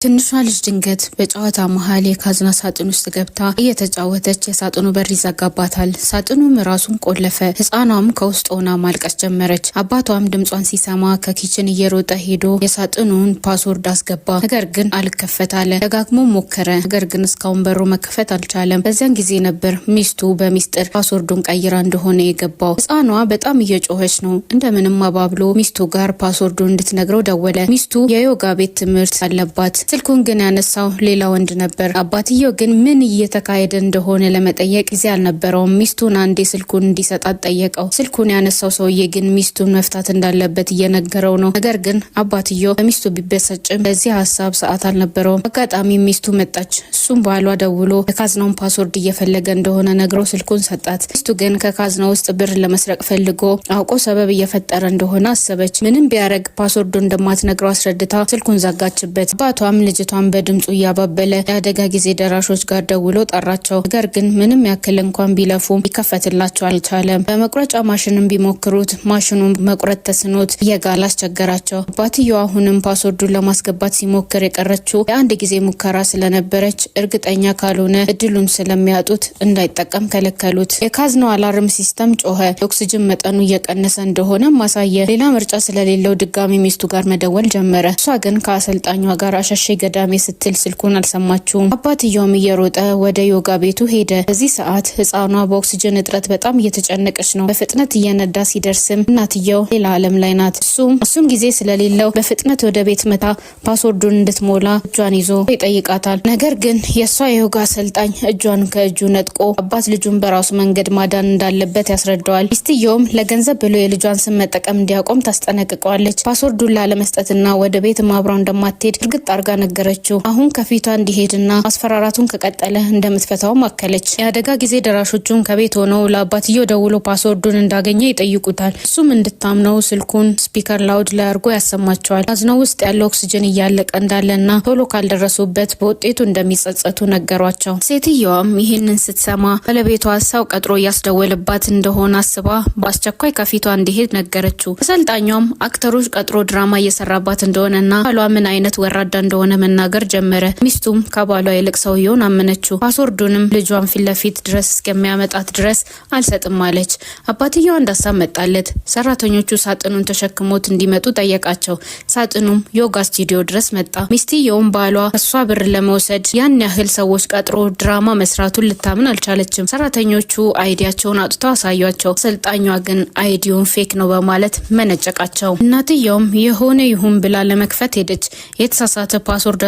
ትንሿ ልጅ ድንገት በጨዋታ መሃል የካዝና ሳጥን ውስጥ ገብታ እየተጫወተች የሳጥኑ በር ይዘጋባታል። ሳጥኑም ራሱን ቆለፈ። ህፃኗም ከውስጥ ሆና ማልቀስ ጀመረች። አባቷም ድምጿን ሲሰማ ከኪችን እየሮጠ ሄዶ የሳጥኑን ፓስወርድ አስገባ። ነገር ግን አልከፈት አለ። ደጋግሞ ሞከረ፣ ነገር ግን እስካሁን በሩ መከፈት አልቻለም። በዚያን ጊዜ ነበር ሚስቱ በሚስጥር ፓስወርዱን ቀይራ እንደሆነ የገባው። ህፃኗ በጣም እየጮኸች ነው። እንደምንም አባብሎ ሚስቱ ጋር ፓስወርዱን እንድትነግረው ደወለ። ሚስቱ የዮጋ ቤት ትምህርት አለባት። ስልኩን ግን ያነሳው ሌላ ወንድ ነበር። አባትየው ግን ምን እየተካሄደ እንደሆነ ለመጠየቅ ጊዜ አልነበረውም። ሚስቱን አንዴ ስልኩን እንዲሰጣት ጠየቀው። ስልኩን ያነሳው ሰውዬ ግን ሚስቱን መፍታት እንዳለበት እየነገረው ነው። ነገር ግን አባትየው በሚስቱ ቢበሰጭም በዚህ ሀሳብ ሰዓት አልነበረውም። አጋጣሚ ሚስቱ መጣች። እሱም ባሏ ደውሎ የካዝናውን ፓስወርድ እየፈለገ እንደሆነ ነግረው ስልኩን ሰጣት። ሚስቱ ግን ከካዝናው ውስጥ ብር ለመስረቅ ፈልጎ አውቆ ሰበብ እየፈጠረ እንደሆነ አሰበች። ምንም ቢያረግ ፓስወርዱ እንደማትነግረው አስረድታ ስልኩን ዘጋችበት። አባቷም ልጅቷን በድምጹ እያባበለ የአደጋ ጊዜ ደራሾች ጋር ደውሎ ጠራቸው። ነገር ግን ምንም ያክል እንኳን ቢለፉ ሊከፈትላቸው አልቻለም። በመቁረጫ ማሽንም ቢሞክሩት ማሽኑን መቁረጥ ተስኖት እየጋለ አስቸገራቸው። አባትየው አሁንም ፓስወርዱን ለማስገባት ሲሞክር የቀረችው የአንድ ጊዜ ሙከራ ስለነበረች እርግጠኛ ካልሆነ እድሉን ስለሚያጡት እንዳይጠቀም ከለከሉት። የካዝናው አላርም ሲስተም ጮኸ። የኦክሲጅን መጠኑ እየቀነሰ እንደሆነ ማሳየ። ሌላ ምርጫ ስለሌለው ድጋሚ ሚስቱ ጋር መደወል ጀመረ። እሷ ግን ከአሰልጣኟ ጋር አሸሼ ገዳሜ ስትል ስልኩን አልሰማችውም። አባትየውም እየሮጠ ወደ ዮጋ ቤቱ ሄደ። በዚህ ሰዓት ህፃኗ በኦክሲጅን እጥረት በጣም እየተጨነቀች ነው። በፍጥነት እየነዳ ሲደርስም እናትየው ሌላ ዓለም ላይ ናት። እሱም ጊዜ ስለሌለው በፍጥነት ወደ ቤት መታ ፓስወርዱን እንድትሞላ እጇን ይዞ ይጠይቃታል። ነገር ግን የእሷ የዮጋ አሰልጣኝ እጇን ከእጁ ነጥቆ አባት ልጁን በራሱ መንገድ ማዳን እንዳለበት ያስረዳዋል። ሚስትየውም ለገንዘብ ብሎ የልጇን ስም መጠቀም እንዲያቆም ታስጠነቅቀዋለች። ፓስወርዱን ላለመስጠትና ወደ ቤት አብራው እንደማትሄድ እርግጥ አርጋ ነገረችው። አሁን ከፊቷ እንዲሄድና ማስፈራራቱን ከቀጠለ እንደምትፈታው ማከለች። የአደጋ ጊዜ ደራሾቹም ከቤት ሆነው ለአባትየው ደውሎ ፓስወርዱን እንዳገኘ ይጠይቁታል። እሱም እንድታምነው ስልኩን ስፒከር ላውድ ላይ አድርጎ ያሰማቸዋል። ካዝናው ውስጥ ያለው ኦክሲጅን እያለቀ እንዳለና ቶሎ ካልደረሱበት በውጤቱ እንደሚጸጸቱ ነገሯቸው። ሴትየዋም ይህንን ስትሰማ ባለቤቷ ሰው ቀጥሮ እያስደወለባት እንደሆነ አስባ በአስቸኳይ ከፊቷ እንዲሄድ ነገረችው። አሰልጣኟም አክተሮች ቀጥሮ ድራማ እየሰራባት እንደሆነና ባሏ ምን አይነት ወራዳ እንደሆነ መናገር ጀመረ። ሚስቱም ከባሏ ይልቅ ሰውየውን አመነችው። ፓስወርዱንም ልጇን ፊት ለፊት ድረስ እስከሚያመጣት ድረስ አልሰጥም አለች። አባትየው እንዳሳብ መጣለት። ሰራተኞቹ ሳጥኑን ተሸክሞት እንዲመጡ ጠየቃቸው። ሳጥኑም ዮጋ ስቱዲዮ ድረስ መጣ። ሚስትየውም ባሏ እሷ ብር ለመውሰድ ያን ያህል ሰዎች ቀጥሮ ድራማ መስራቱን ልታምን አልቻለችም። ሰራተኞቹ አይዲያቸውን አውጥተው አሳያቸው። አሰልጣኟ ግን አይዲውን ፌክ ነው በማለት መነጨቃቸው። እናትየውም የሆነ ይሁን ብላ ለመክፈት ሄደች። የተሳሳተ ፓስወርድ